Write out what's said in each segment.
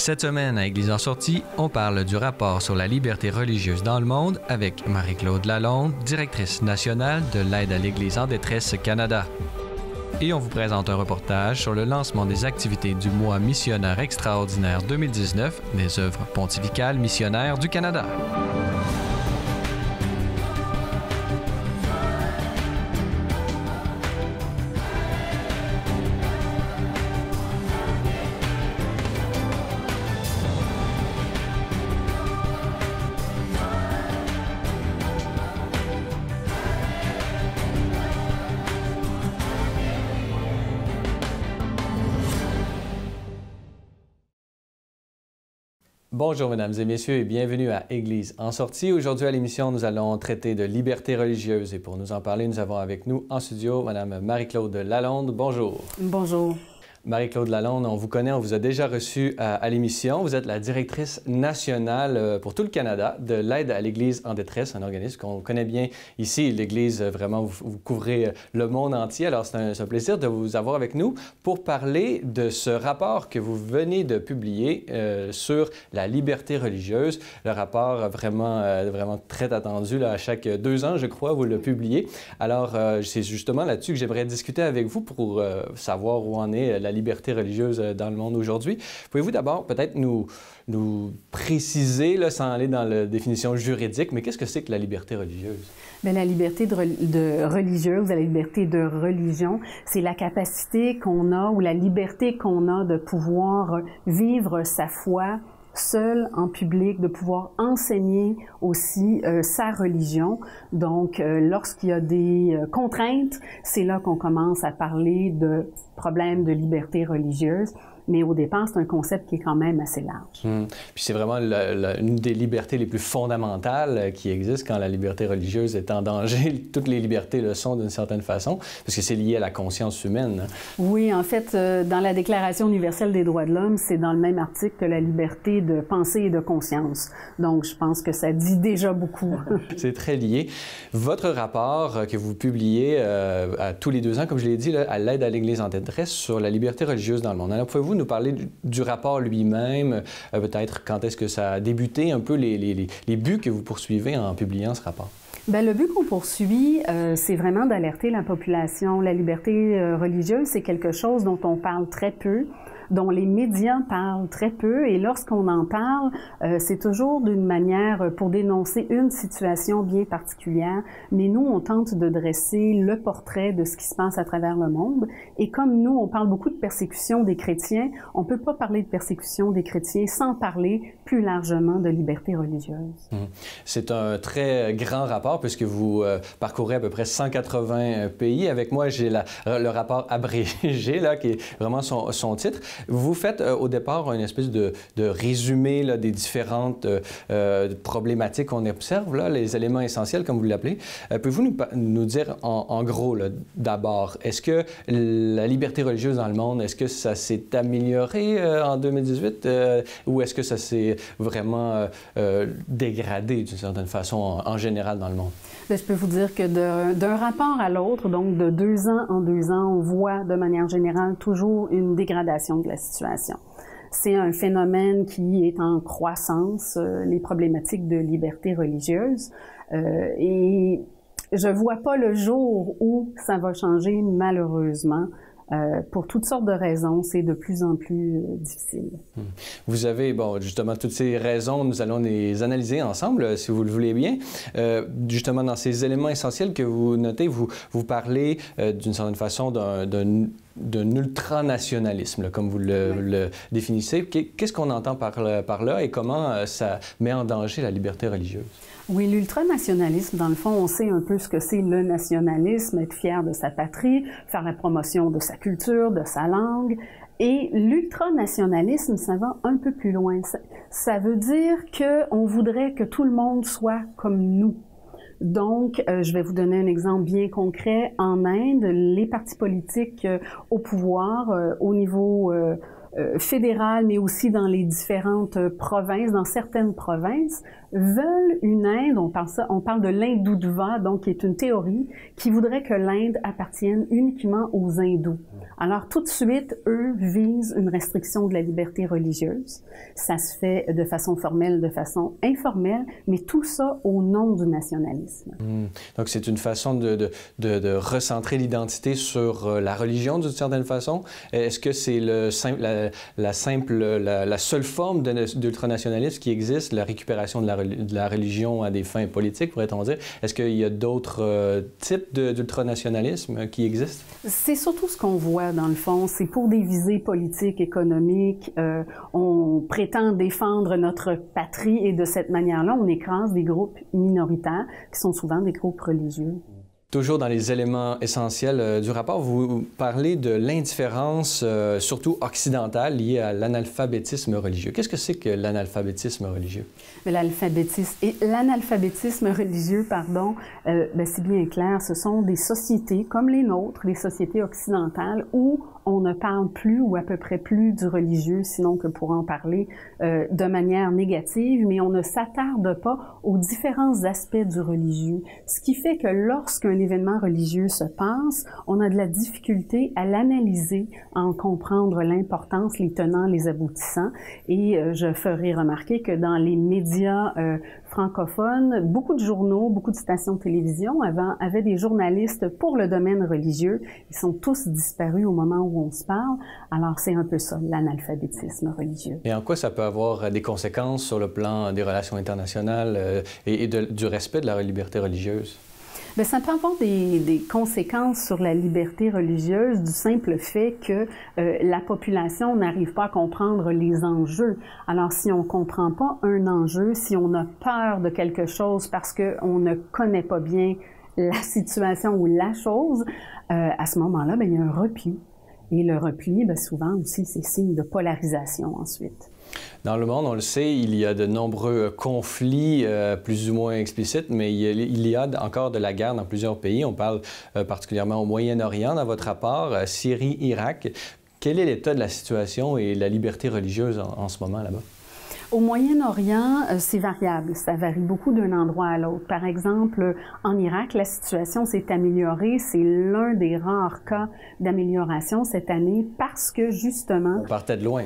Cette semaine, à Église en sortie, on parle du rapport sur la liberté religieuse dans le monde avec Marie-Claude Lalonde, directrice nationale de l'Aide à l'Église en détresse Canada. Et on vous présente un reportage sur le lancement des activités du mois missionnaire extraordinaire 2019 des œuvres pontificales missionnaires du Canada. Bonjour mesdames et messieurs et bienvenue à Église en sortie. Aujourd'hui à l'émission, nous allons traiter de liberté religieuse et pour nous en parler, nous avons avec nous en studio Madame Marie-Claude Lalonde. Bonjour. Bonjour. Marie-Claude Lalonde, on vous connaît, on vous a déjà reçu à l'émission. Vous êtes la directrice nationale pour tout le Canada de l'Aide à l'Église en détresse, un organisme qu'on connaît bien ici. L'Église, vraiment, vous couvrez le monde entier. Alors, c'est un plaisir de vous avoir avec nous pour parler de ce rapport que vous venez de publier sur la liberté religieuse. Le rapport vraiment très attendu, là, à chaque 2 ans, je crois, vous le publiez. Alors, c'est justement là-dessus que j'aimerais discuter avec vous pour savoir où en est la liberté religieuse dans le monde aujourd'hui. Pouvez-vous d'abord peut-être nous préciser, là, sans aller dans la définition juridique, mais qu'est-ce que c'est que la liberté religieuse? Bien, la liberté de religieuse, la liberté de religion, c'est la capacité qu'on a ou la liberté qu'on a de pouvoir vivre sa foi seul en public, de pouvoir enseigner aussi sa religion. Donc, lorsqu'il y a des contraintes, c'est là qu'on commence à parler de problèmes de liberté religieuse. Mais au départ, c'est un concept qui est quand même assez large. Puis c'est vraiment une des libertés les plus fondamentales qui existent quand la liberté religieuse est en danger. Toutes les libertés le sont d'une certaine façon, parce que c'est lié à la conscience humaine. Oui, en fait, dans la Déclaration universelle des droits de l'homme, c'est dans le même article que la liberté de pensée et de conscience. Donc, je pense que ça dit déjà beaucoup. C'est très lié. Votre rapport que vous publiez à tous les 2 ans, comme je l'ai dit, là, à l'Aide à l'Église en détresse sur la liberté religieuse dans le monde. Alors, pouvez-vous nous parler du rapport lui-même, peut-être quand est-ce que ça a débuté, un peu les buts que vous poursuivez en publiant ce rapport? Bien, le but qu'on poursuit, c'est vraiment d'alerter la population. La liberté religieuse, c'est quelque chose dont on parle très peu, dont les médias parlent très peu, et lorsqu'on en parle, c'est toujours d'une manière pour dénoncer une situation bien particulière, mais nous, on tente de dresser le portrait de ce qui se passe à travers le monde, et comme nous, on parle beaucoup de persécution des chrétiens, on peut pas parler de persécution des chrétiens sans parler plus largement de liberté religieuse. C'est un très grand rapport, puisque vous parcourez à peu près 180 pays. Avec moi, j'ai le rapport abrégé, là, qui est vraiment son titre. Vous faites au départ une espèce de résumé là, des différentes problématiques qu'on observe, là, les éléments essentiels, comme vous l'appelez. Pouvez-vous nous dire en gros, d'abord, est-ce que la liberté religieuse dans le monde, est-ce que ça s'est amélioré en 2018 ou est-ce que ça s'est vraiment dégradé d'une certaine façon en général dans le monde? Bien, je peux vous dire que d'un rapport à l'autre, donc de 2 ans en 2 ans, on voit de manière générale toujours une dégradation de la situation. C'est un phénomène qui est en croissance, les problématiques de liberté religieuse, et je vois pas le jour où ça va changer malheureusement. Pour toutes sortes de raisons, c'est de plus en plus difficile. Vous avez, bon, justement, toutes ces raisons, nous allons les analyser ensemble, si vous le voulez bien. Justement, dans ces éléments essentiels que vous notez, vous parlez d'une certaine façon d'un ultranationalisme, là, comme vous le définissez. Qu'est-ce qu'on entend par là et comment ça met en danger la liberté religieuse? Oui, l'ultranationalisme, dans le fond, on sait un peu ce que c'est le nationalisme, être fier de sa patrie, faire la promotion de sa culture, de sa langue. Et l'ultranationalisme, ça va un peu plus loin. Ça veut dire qu'on voudrait que tout le monde soit comme nous. Donc, je vais vous donner un exemple bien concret. En Inde, les partis politiques au pouvoir, au niveau fédéral, mais aussi dans les différentes provinces, dans certaines provinces, veulent une Inde, on parle de l'Hindoutva, donc qui est une théorie qui voudrait que l'Inde appartienne uniquement aux hindous. Alors tout de suite, eux visent une restriction de la liberté religieuse. Ça se fait de façon formelle, de façon informelle, mais tout ça au nom du nationalisme. Donc c'est une façon de recentrer l'identité sur la religion d'une certaine façon. Est-ce que c'est la seule forme d'ultranationalisme qui existe, la récupération de la religion à des fins politiques, pourrait-on dire? Est-ce qu'il y a d'autres types d'ultranationalisme qui existent? C'est surtout ce qu'on voit, dans le fond. C'est pour des visées politiques, économiques. On prétend défendre notre patrie et de cette manière-là, on écrase des groupes minoritaires qui sont souvent des groupes religieux. Toujours dans les éléments essentiels du rapport, vous parlez de l'indifférence, surtout occidentale, liée à l'analphabétisme religieux. Qu'est-ce que c'est que l'analphabétisme religieux? L'analphabétisme religieux, c'est bien clair. Ce sont des sociétés comme les nôtres, les sociétés occidentales, où on ne parle plus ou à peu près plus du religieux, sinon que pour en parler de manière négative, mais on ne s'attarde pas aux différents aspects du religieux. Ce qui fait que lorsqu'un événement religieux se passe, on a de la difficulté à l'analyser, à en comprendre l'importance, les tenants, les aboutissants. Et je ferai remarquer que dans les médias francophones, beaucoup de journaux, beaucoup de stations de télévision avaient des journalistes pour le domaine religieux. Ils sont tous disparus au moment où on se parle. Alors, c'est un peu ça, l'analphabétisme religieux. Et en quoi ça peut avoir des conséquences sur le plan des relations internationales et du respect de la liberté religieuse? Bien, ça peut avoir des conséquences sur la liberté religieuse du simple fait que la population n'arrive pas à comprendre les enjeux. Alors, si on ne comprend pas un enjeu, si on a peur de quelque chose parce qu'on ne connaît pas bien la situation ou la chose, à ce moment-là, bien, il y a un repli. Et le repli, bien, souvent aussi, c'est signe de polarisation ensuite. Dans le monde, on le sait, il y a de nombreux conflits plus ou moins explicites, mais il y a encore de la guerre dans plusieurs pays. On parle particulièrement au Moyen-Orient dans votre rapport, Syrie, Irak. Quel est l'état de la situation et la liberté religieuse en ce moment là-bas? Au Moyen-Orient, c'est variable. Ça varie beaucoup d'un endroit à l'autre. Par exemple, en Irak, la situation s'est améliorée. C'est l'un des rares cas d'amélioration cette année parce que, justement... On partait de loin.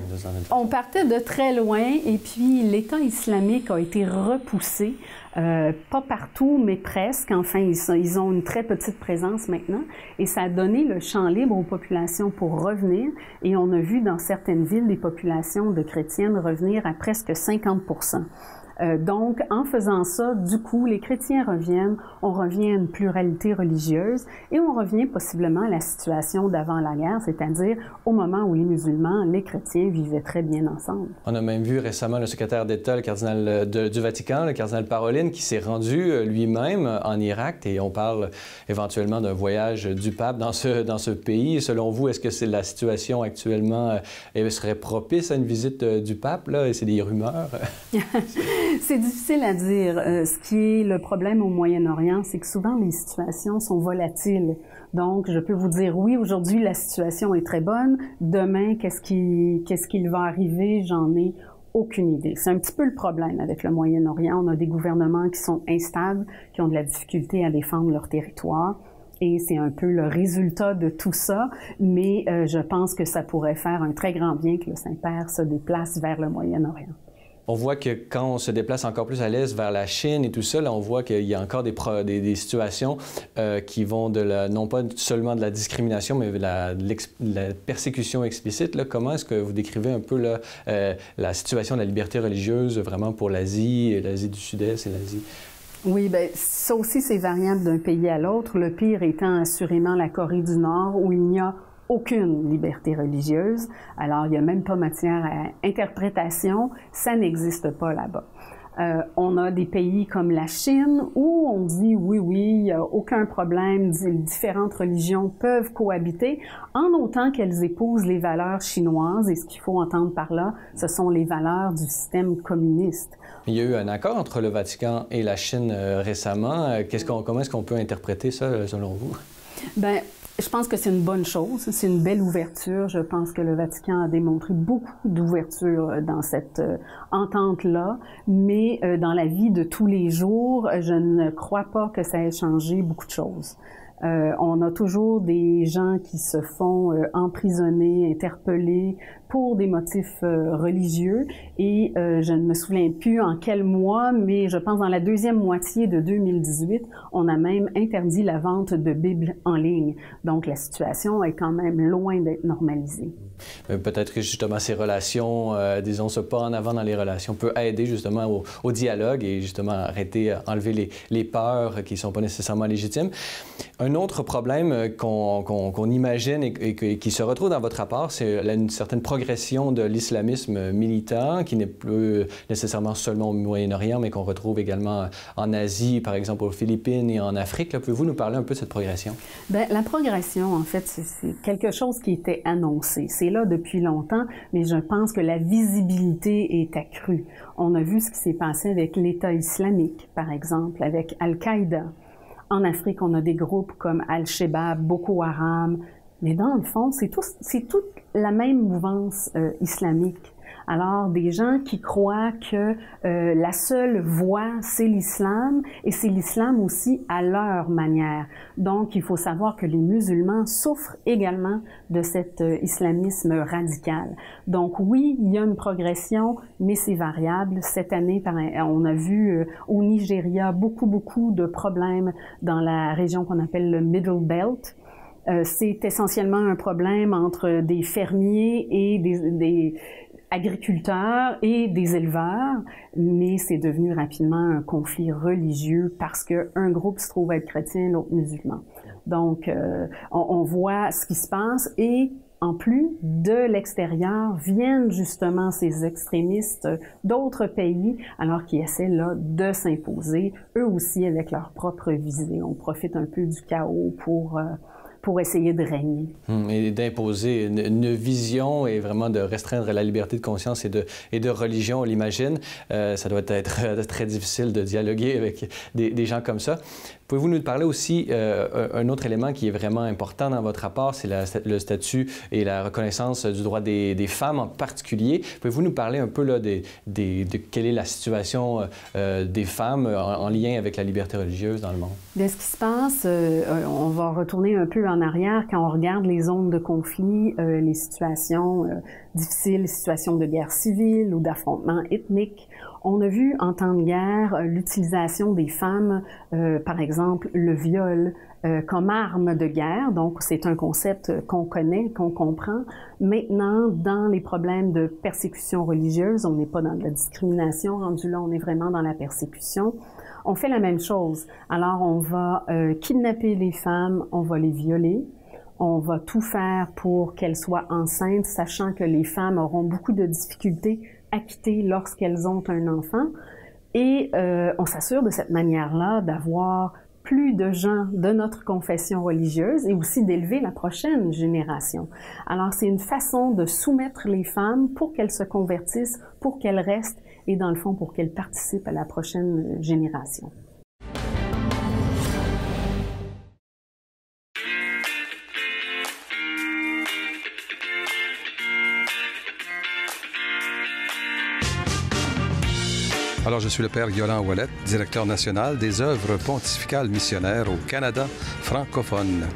On partait de très loin et puis l'État islamique a été repoussé. Pas partout, mais presque. Enfin, ils ont une très petite présence maintenant. Et ça a donné le champ libre aux populations pour revenir. Et on a vu dans certaines villes des populations de chrétiennes revenir à presque 50%. Donc, en faisant ça, du coup, les chrétiens reviennent, on revient à une pluralité religieuse et on revient possiblement à la situation d'avant la guerre, c'est-à-dire au moment où les musulmans, les chrétiens vivaient très bien ensemble. On a même vu récemment le secrétaire d'État, le cardinal du Vatican, le cardinal Parolin, qui s'est rendu lui-même en Irak et on parle éventuellement d'un voyage du pape dans ce pays. Selon vous, est-ce que la situation actuellement serait propice à une visite du pape, là? C'est des rumeurs. C'est difficile à dire. Ce qui est le problème au Moyen-Orient, c'est que souvent les situations sont volatiles. Donc, je peux vous dire, oui, aujourd'hui, la situation est très bonne. Demain, qu'est-ce qu'il va arriver? J'en ai aucune idée. C'est un petit peu le problème avec le Moyen-Orient. On a des gouvernements qui sont instables, qui ont de la difficulté à défendre leur territoire. Et c'est un peu le résultat de tout ça, mais je pense que ça pourrait faire un très grand bien que le Saint-Père se déplace vers le Moyen-Orient. On voit que quand on se déplace encore plus à l'est vers la Chine et tout ça, là, on voit qu'il y a encore des situations qui vont non pas seulement de la discrimination, mais de la persécution explicite. Là. Comment est-ce que vous décrivez un peu là, la situation de la liberté religieuse vraiment pour l'Asie du Sud-Est et l'Asie? Oui, bien, ça aussi, c'est variable d'un pays à l'autre. Le pire étant assurément la Corée du Nord, où il n'y a aucune liberté religieuse. Alors, il n'y a même pas matière à interprétation. Ça n'existe pas là-bas. On a des pays comme la Chine où on dit oui, il n'y a aucun problème, différentes religions peuvent cohabiter en autant qu'elles épousent les valeurs chinoises. Et ce qu'il faut entendre par là, ce sont les valeurs du système communiste. Il y a eu un accord entre le Vatican et la Chine récemment. Comment est-ce qu'on peut interpréter ça selon vous? Bien, Je pense que c'est une bonne chose, c'est une belle ouverture. Je pense que le Vatican a démontré beaucoup d'ouverture dans cette entente-là, mais dans la vie de tous les jours, je ne crois pas que ça ait changé beaucoup de choses. On a toujours des gens qui se font emprisonner, interpeller pour des motifs religieux et je ne me souviens plus en quel mois, mais je pense dans la deuxième moitié de 2018, on a même interdit la vente de Bibles en ligne. Donc la situation est quand même loin d'être normalisée. Peut-être que justement ces relations, disons ce pas en avant dans les relations peut aider justement au dialogue et justement enlever les peurs qui ne sont pas nécessairement légitimes. Un autre problème qu'on imagine et qui se retrouve dans votre rapport, c'est une certaine progression de l'islamisme militant qui n'est plus nécessairement seulement au Moyen-Orient, mais qu'on retrouve également en Asie, par exemple aux Philippines et en Afrique. Pouvez-vous nous parler un peu de cette progression? Bien, la progression, en fait, c'est quelque chose qui était annoncé. C'est là depuis longtemps, mais je pense que la visibilité est accrue. On a vu ce qui s'est passé avec l'État islamique, par exemple, avec Al-Qaïda. En Afrique, on a des groupes comme Al-Shabaab, Boko Haram, mais dans le fond, c'est toute la même mouvance islamique. Alors, des gens qui croient que la seule voie, c'est l'islam, et c'est l'islam aussi à leur manière. Donc, il faut savoir que les musulmans souffrent également de cet islamisme radical. Donc, oui, il y a une progression, mais c'est variable. Cette année, on a vu au Nigeria beaucoup de problèmes dans la région qu'on appelle le Middle Belt. C'est essentiellement un problème entre des fermiers et des agriculteurs et des éleveurs, mais c'est devenu rapidement un conflit religieux parce qu'un groupe se trouve être chrétien, l'autre musulman. Donc, on voit ce qui se passe et en plus, de l'extérieur viennent justement ces extrémistes d'autres pays, alors qui essaient là de s'imposer, eux aussi avec leur propre visée. On profite un peu du chaos pour essayer de régner. Et d'imposer une vision et vraiment de restreindre la liberté de conscience et de religion, on l'imagine. Ça doit être très difficile de dialoguer avec des gens comme ça. Pouvez-vous nous parler aussi un autre élément qui est vraiment important dans votre rapport, c'est le statut et la reconnaissance du droit des femmes en particulier. Pouvez-vous nous parler un peu là, de quelle est la situation des femmes en lien avec la liberté religieuse dans le monde? Bien, ce qui se passe, on va retourner un peu en arrière quand on regarde les zones de conflit, les situations difficiles, les situations de guerre civile ou d'affrontements ethniques. On a vu en temps de guerre l'utilisation des femmes, par exemple le viol, comme arme de guerre. Donc, c'est un concept qu'on connaît, qu'on comprend. Maintenant, dans les problèmes de persécution religieuse, on n'est pas dans de la discrimination. Rendu là, on est vraiment dans la persécution. On fait la même chose. Alors, on va kidnapper les femmes, on va les violer. On va tout faire pour qu'elles soient enceintes, sachant que les femmes auront beaucoup de difficultés à quitter lorsqu'elles ont un enfant. Et on s'assure de cette manière-là d'avoir plus de gens de notre confession religieuse et aussi d'élever la prochaine génération. Alors, c'est une façon de soumettre les femmes pour qu'elles se convertissent, pour qu'elles restent et, dans le fond, pour qu'elles participent à la prochaine génération. Alors, je suis le père Yolande Ouellette, directeur national des œuvres pontificales missionnaires au Canada francophone.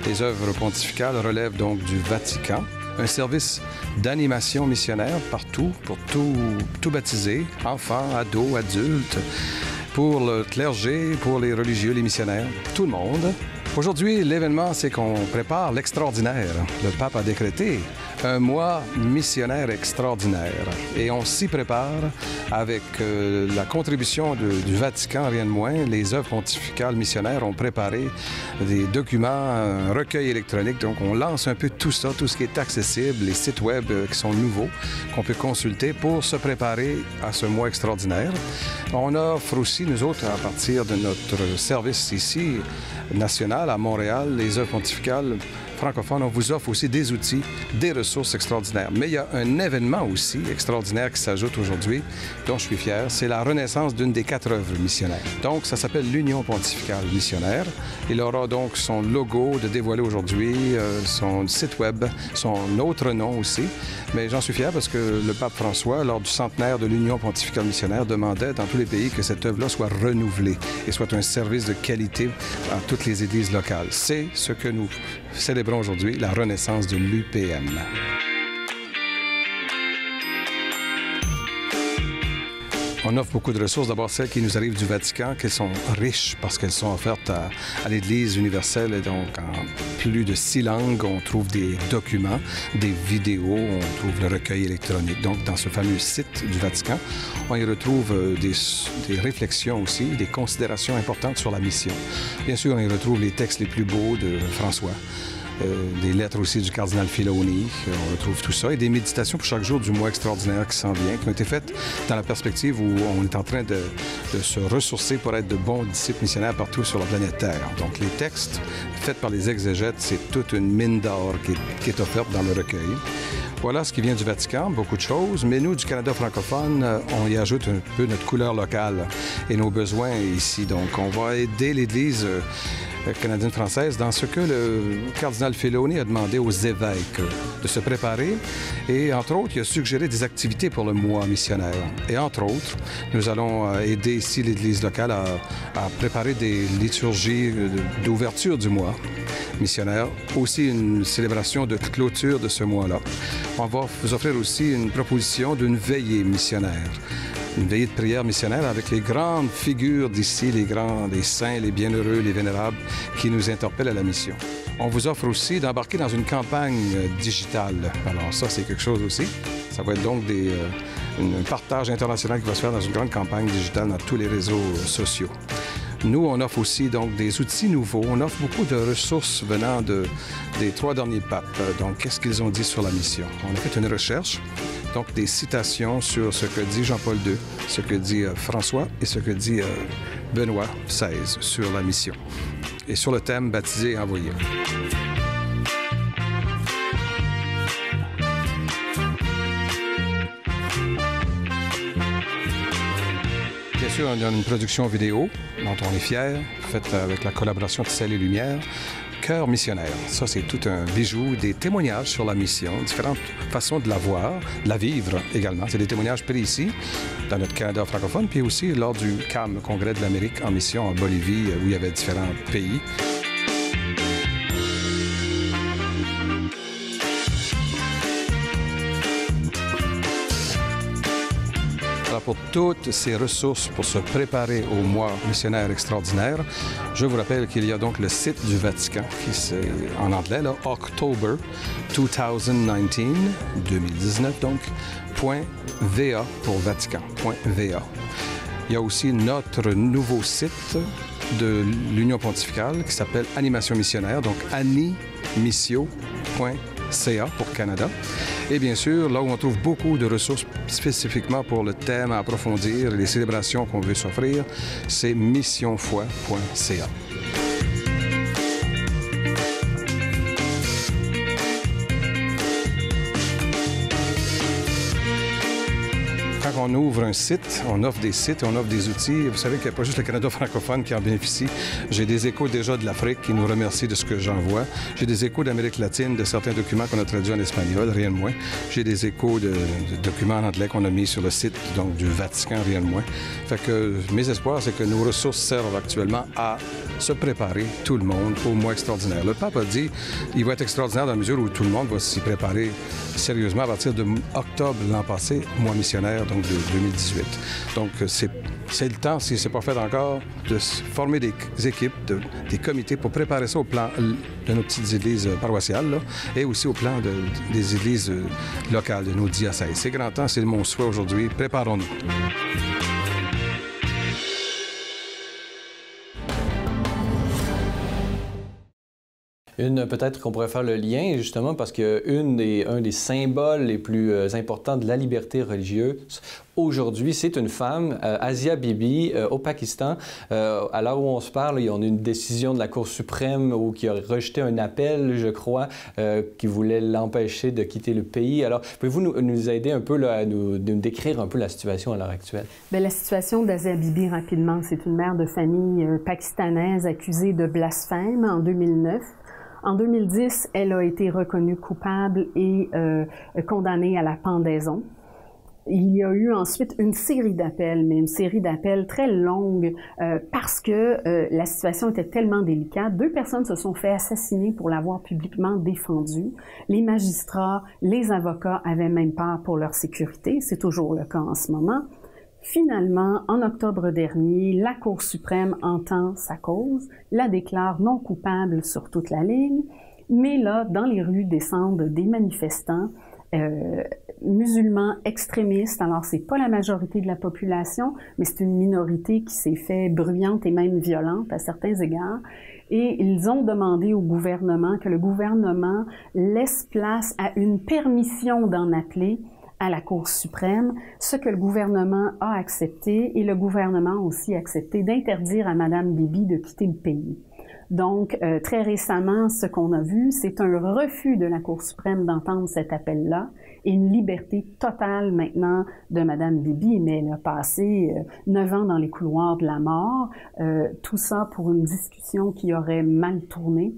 Les œuvres pontificales relèvent donc du Vatican, un service d'animation missionnaire partout pour tout baptisé, enfants, ados, adultes, pour le clergé, pour les religieux, les missionnaires, tout le monde. Aujourd'hui, l'événement, c'est qu'on prépare l'extraordinaire. Le pape a décrété un mois missionnaire extraordinaire. Et on s'y prépare avec la contribution du Vatican, rien de moins. Les œuvres pontificales missionnaires ont préparé des documents, un recueil électronique. Donc, on lance un peu tout ça, tout ce qui est accessible, les sites web qui sont nouveaux, qu'on peut consulter pour se préparer à ce mois extraordinaire. On offre aussi, nous autres, à partir de notre service ici, national, à Montréal, les œuvres pontificales francophone, on vous offre aussi des outils, des ressources extraordinaires. Mais il y a un événement aussi extraordinaire qui s'ajoute aujourd'hui, dont je suis fier, c'est la renaissance d'une des 4 œuvres missionnaires. Donc, ça s'appelle l'Union pontificale missionnaire. Il aura donc son logo de dévoiler aujourd'hui, son site web, son autre nom aussi. Mais j'en suis fier parce que le pape François, lors du centenaire de l'Union pontificale missionnaire, demandait dans tous les pays que cette œuvre-là soit renouvelée et soit un service de qualité à toutes les églises locales. C'est ce que nous célébrons aujourd'hui, la renaissance de l'UPM. On offre beaucoup de ressources. D'abord, celles qui nous arrivent du Vatican, qu'elles sont riches parce qu'elles sont offertes à l'Église universelle. Et donc, en plus de 6 langues, on trouve des documents, des vidéos, on trouve le recueil électronique. Donc, dans ce fameux site du Vatican, on y retrouve des réflexions aussi, des considérations importantes sur la mission. Bien sûr, on y retrouve les textes les plus beaux de François. Des lettres aussi du cardinal Filoni, on retrouve tout ça, et des méditations pour chaque jour du mois extraordinaire qui s'en vient, qui ont été faites dans la perspective où on est en train de se ressourcer pour être de bons disciples missionnaires partout sur la planète Terre. Donc les textes faits par les exégètes, c'est toute une mine d'or qui est offerte dans le recueil. Voilà ce qui vient du Vatican, beaucoup de choses, mais nous, du Canada francophone, on y ajoute un peu notre couleur locale et nos besoins ici. Donc on va aider l'Église canadienne-française dans ce que le cardinal Filoni a demandé aux évêques de se préparer. Et entre autres, il a suggéré des activités pour le mois missionnaire. Et entre autres, nous allons aider ici l'Église locale à préparer des liturgies d'ouverture du mois missionnaire, aussi une célébration de clôture de ce mois-là. On va vous offrir aussi une proposition d'une veillée missionnaire. Une veillée de prière missionnaire avec les grandes figures d'ici, les saints, les bienheureux, les vénérables qui nous interpellent à la mission. On vous offre aussi d'embarquer dans une campagne digitale. Alors ça, c'est quelque chose aussi. Ça va être donc un partage international qui va se faire dans une grande campagne digitale dans tous les réseaux sociaux. Nous, on offre aussi donc des outils nouveaux. On offre beaucoup de ressources venant des 3 derniers papes. Donc, qu'est-ce qu'ils ont dit sur la mission? On a fait une recherche, donc des citations sur ce que dit Jean-Paul II, ce que dit François et ce que dit Benoît XVI sur la mission. Et sur le thème « Baptiser et envoyer ». Bien sûr, on a une production vidéo dont on est fiers, faite avec la collaboration de Ciel et Lumière. Cœur missionnaire, ça c'est tout un bijou, des témoignages sur la mission, différentes façons de la voir, de la vivre également. C'est des témoignages pris ici, dans notre Canada francophone, puis aussi lors du CAM, Congrès de l'Amérique en mission en Bolivie, où il y avait différents pays. Alors pour toutes ces ressources pour se préparer au mois missionnaire extraordinaire, je vous rappelle qu'il y a donc le site du Vatican, qui c'est en anglais, là, October 2019 donc, .va pour Vatican, .va. Il y a aussi notre nouveau site de l'Union pontificale qui s'appelle Animation missionnaire, donc animissio.ca pour Canada. Et bien sûr, là où on trouve beaucoup de ressources spécifiquement pour le thème à approfondir et les célébrations qu'on veut s'offrir, c'est missionfoi.ca. Quand on ouvre un site, on offre des sites, on offre des outils. Vous savez qu'il n'y a pas juste le Canada francophone qui en bénéficie. J'ai des échos déjà de l'Afrique qui nous remercient de ce que j'envoie. J'ai des échos d'Amérique latine, de certains documents qu'on a traduits en espagnol, rien de moins. J'ai des échos de documents en anglais qu'on a mis sur le site donc, du Vatican, rien de moins. Fait que mes espoirs, c'est que nos ressources servent actuellement à se préparer, tout le monde, au mois extraordinaire. Le pape a dit qu'il va être extraordinaire dans la mesure où tout le monde va s'y préparer sérieusement à partir de octobre l'an passé, mois missionnaire, donc de 2018. Donc, c'est le temps, si ce n'est pas fait encore, de former des équipes, des comités pour préparer ça au plan de nos petites églises paroissiales là, et aussi au plan des églises locales, de nos diocèses. C'est grand temps, c'est mon souhait aujourd'hui. Préparons-nous. Peut-être qu'on pourrait faire le lien, justement, parce qu'un des symboles les plus importants de la liberté religieuse, aujourd'hui, c'est une femme, Asia Bibi, au Pakistan. À l'heure où on se parle, il y a une décision de la Cour suprême qui a rejeté un appel, je crois, qui voulait l'empêcher de quitter le pays. Alors, pouvez-vous nous aider un peu là, à nous décrire un peu la situation à l'heure actuelle? Bien, la situation d'Asia Bibi, rapidement, c'est une mère de famille pakistanaise accusée de blasphème en 2009. En 2010, elle a été reconnue coupable et condamnée à la pendaison. Il y a eu ensuite une série d'appels, mais une série d'appels très longue parce que la situation était tellement délicate. 2 personnes se sont fait assassiner pour l'avoir publiquement défendue. Les magistrats, les avocats avaient même peur pour leur sécurité. C'est toujours le cas en ce moment. Finalement, en octobre dernier, la Cour suprême entend sa cause, la déclare non coupable sur toute la ligne, mais là, dans les rues descendent des manifestants musulmans extrémistes. Alors, c'est pas la majorité de la population, mais c'est une minorité qui s'est fait bruyante et même violente à certains égards. Et ils ont demandé au gouvernement que le gouvernement laisse place à une permission d'en appeler à la Cour suprême, ce que le gouvernement a accepté, et le gouvernement a aussi accepté d'interdire à Mme Bibi de quitter le pays. Donc, très récemment, ce qu'on a vu, c'est un refus de la Cour suprême d'entendre cet appel-là et une liberté totale maintenant de Mme Bibi, mais elle a passé 9 ans dans les couloirs de la mort, tout ça pour une discussion qui aurait mal tourné.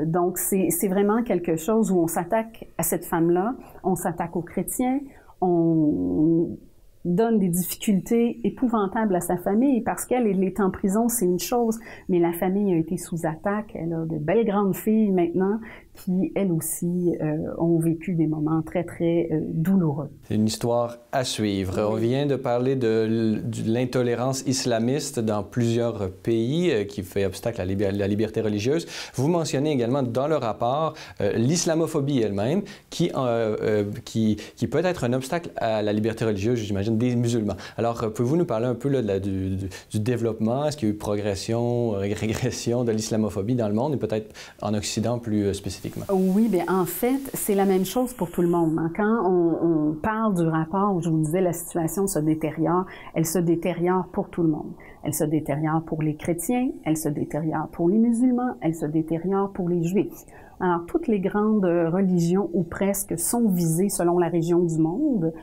Donc, c'est vraiment quelque chose où on s'attaque à cette femme-là, on s'attaque aux chrétiens, on donne des difficultés épouvantables à sa famille parce qu'elle est en prison, c'est une chose, mais la famille a été sous attaque. Elle a de belles grandes filles maintenant qui, elles aussi, ont vécu des moments très, très douloureux. C'est une histoire à suivre. Oui. On vient de parler de l'intolérance islamiste dans plusieurs pays qui fait obstacle à la liberté religieuse. Vous mentionnez également dans le rapport l'islamophobie elle-même qui peut être un obstacle à la liberté religieuse, j'imagine, des musulmans. Alors, pouvez-vous nous parler un peu là, du développement? Est-ce qu'il y a eu progression, régression de l'islamophobie dans le monde et peut-être en Occident plus spécifiquement? Oui, bien en fait, c'est la même chose pour tout le monde. Quand on parle du rapport où je vous disais la situation se détériore, elle se détériore pour tout le monde. Elle se détériore pour les chrétiens, elle se détériore pour les musulmans, elle se détériore pour les juifs. Alors, toutes les grandes religions, ou presque, sont visées selon la région du monde.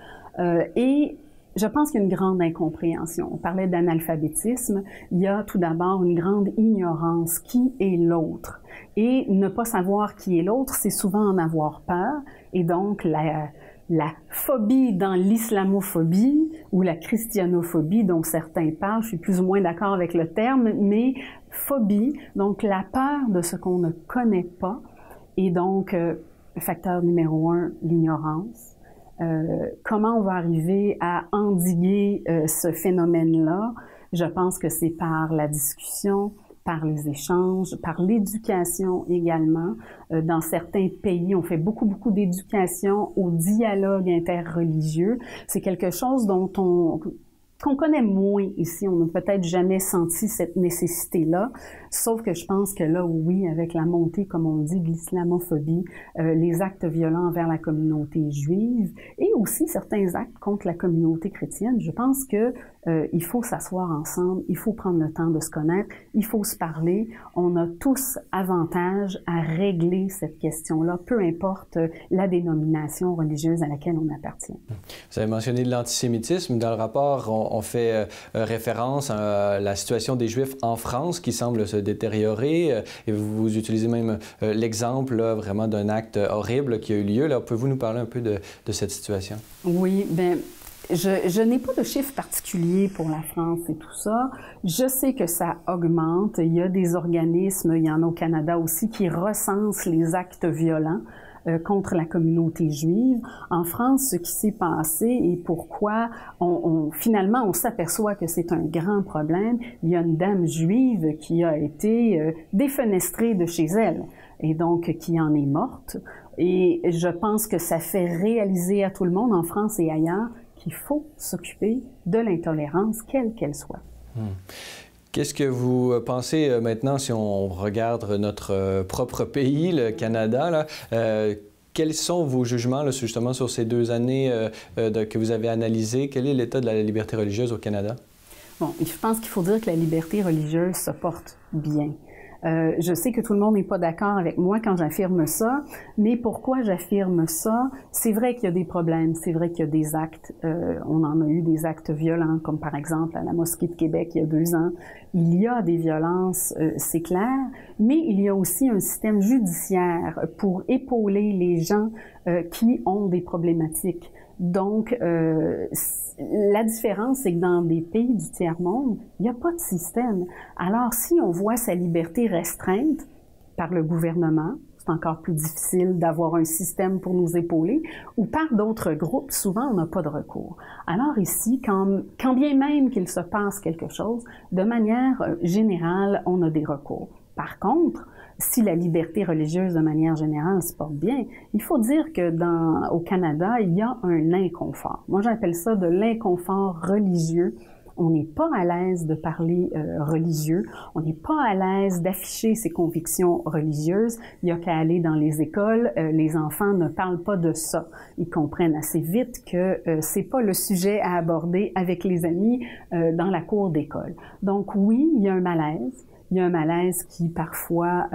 Et je pense qu'il y a une grande incompréhension. On parlait d'analphabétisme. Il y a tout d'abord une grande ignorance. Qui est l'autre? Et ne pas savoir qui est l'autre, c'est souvent en avoir peur. Et donc, la phobie dans l'islamophobie ou la christianophobie dont certains parlent, je suis plus ou moins d'accord avec le terme, mais phobie, donc la peur de ce qu'on ne connaît pas. Et donc, facteur numéro 1, l'ignorance. Comment on va arriver à endiguer ce phénomène-là? Je pense que c'est par la discussion, par les échanges, par l'éducation également. Dans certains pays, on fait beaucoup d'éducation au dialogue interreligieux. C'est quelque chose qu'on connaît moins ici. On n'a peut-être jamais senti cette nécessité-là, sauf que je pense que là, oui, avec la montée, comme on dit, de l'islamophobie, les actes violents envers la communauté juive et aussi certains actes contre la communauté chrétienne, je pense que il faut s'asseoir ensemble, il faut prendre le temps de se connaître, il faut se parler. On a tous avantage à régler cette question-là, peu importe la dénomination religieuse à laquelle on appartient. Vous avez mentionné l'antisémitisme. Dans le rapport, on fait référence à la situation des Juifs en France qui semble se détériorer. Et vous utilisez même l'exemple vraiment d'un acte horrible qui a eu lieu. Pouvez-vous nous parler un peu de cette situation? Oui, bien, je n'ai pas de chiffres particuliers pour la France et tout ça. Je sais que ça augmente. Il y a des organismes, il y en a au Canada aussi, qui recensent les actes violents contre la communauté juive. En France, ce qui s'est passé et pourquoi finalement on s'aperçoit que c'est un grand problème, il y a une dame juive qui a été défenestrée de chez elle et donc qui en est morte. Et je pense que ça fait réaliser à tout le monde en France et ailleurs qu'il faut s'occuper de l'intolérance, quelle qu'elle soit. Qu'est-ce que vous pensez maintenant, si on regarde notre propre pays, le Canada, là, quels sont vos jugements là, justement sur ces 2 années que vous avez analysées? Quel est l'état de la liberté religieuse au Canada? Bon, je pense qu'il faut dire que la liberté religieuse se porte bien. Je sais que tout le monde n'est pas d'accord avec moi quand j'affirme ça, mais pourquoi j'affirme ça? C'est vrai qu'il y a des problèmes, c'est vrai qu'il y a des actes, on en a eu des actes violents, comme par exemple à la mosquée de Québec il y a 2 ans. Il y a des violences, c'est clair, mais il y a aussi un système judiciaire pour épauler les gens qui ont des problématiques. Donc, la différence, c'est que dans des pays du tiers-monde, il n'y a pas de système. Alors, si on voit sa liberté restreinte par le gouvernement, c'est encore plus difficile d'avoir un système pour nous épauler, ou par d'autres groupes, souvent on n'a pas de recours. Alors ici, quand bien même qu'il se passe quelque chose, de manière générale, on a des recours. Par contre, si la liberté religieuse de manière générale se porte bien, il faut dire que au Canada, il y a un inconfort. Moi, j'appelle ça de l'inconfort religieux. On n'est pas à l'aise de parler religieux, on n'est pas à l'aise d'afficher ses convictions religieuses. Il n'y a qu'à aller dans les écoles, les enfants ne parlent pas de ça. Ils comprennent assez vite que c'est pas le sujet à aborder avec les amis dans la cour d'école. Donc oui, il y a un malaise. Il y a un malaise qui parfois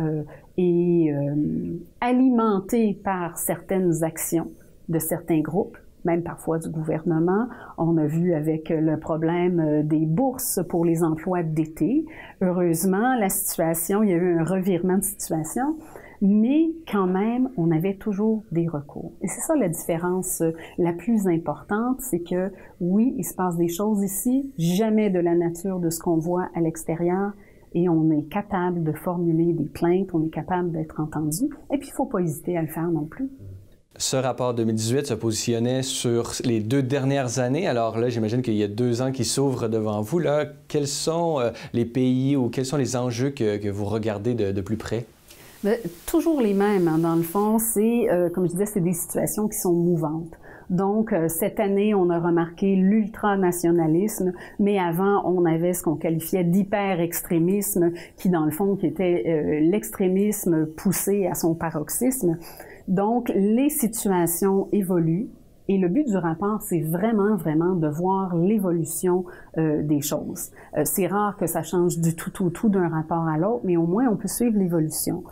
est alimenté par certaines actions de certains groupes, même parfois du gouvernement. On a vu avec le problème des bourses pour les emplois d'été. Heureusement, la situation, il y a eu un revirement de situation, mais quand même, on avait toujours des recours. Et c'est ça la différence la plus importante, c'est que oui, il se passe des choses ici, jamais de la nature de ce qu'on voit à l'extérieur, et on est capable de formuler des plaintes, on est capable d'être entendu, et puis il ne faut pas hésiter à le faire non plus. Ce rapport 2018 se positionnait sur les 2 dernières années. Alors là, j'imagine qu'il y a 2 ans qui s'ouvrent devant vous. Là, quels sont les pays ou quels sont les enjeux que vous regardez de plus près? Toujours les mêmes, hein, dans le fond. C'est, comme je disais, c'est des situations qui sont mouvantes. Donc, cette année, on a remarqué l'ultranationalisme, mais avant, on avait ce qu'on qualifiait d'hyper-extrémisme, qui, dans le fond, qui était l'extrémisme poussé à son paroxysme. Donc, les situations évoluent. Et le but du rapport, c'est vraiment de voir l'évolution des choses. C'est rare que ça change du tout d'un rapport à l'autre, mais au moins on peut suivre l'évolution.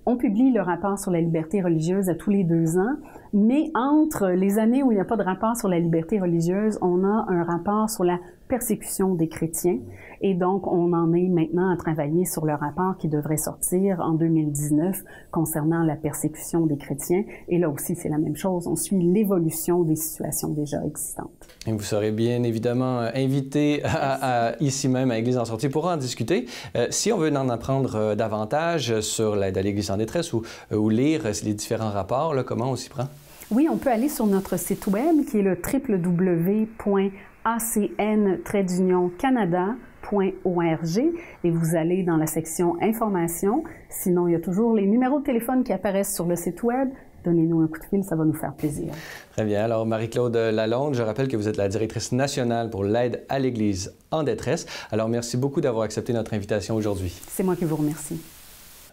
On publie le rapport sur la liberté religieuse à tous les 2 ans, mais entre les années où il n'y a pas de rapport sur la liberté religieuse, on a un rapport sur la persécution des chrétiens. Et donc, on en est maintenant à travailler sur le rapport qui devrait sortir en 2019 concernant la persécution des chrétiens. Et là aussi, c'est la même chose. On suit l'évolution des situations déjà existantes. Et vous serez bien évidemment invité ici même à Église en sortie pour en discuter. Si on veut en apprendre davantage sur l'aide à l'Église en détresse ou lire les différents rapports, là, comment on s'y prend? Oui, on peut aller sur notre site web qui est le www.acn-canada.org et vous allez dans la section Informations. Sinon, il y a toujours les numéros de téléphone qui apparaissent sur le site web. Donnez-nous un coup de fil, ça va nous faire plaisir. Très bien. Alors, Marie-Claude Lalonde, je rappelle que vous êtes la directrice nationale pour l'aide à l'Église en détresse. Alors, merci beaucoup d'avoir accepté notre invitation aujourd'hui. C'est moi qui vous remercie.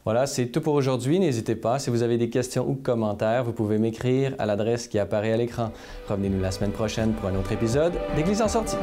Voilà, c'est tout pour aujourd'hui. N'hésitez pas, si vous avez des questions ou commentaires, vous pouvez m'écrire à l'adresse qui apparaît à l'écran. Revenez-nous la semaine prochaine pour un autre épisode d'Église en sortie.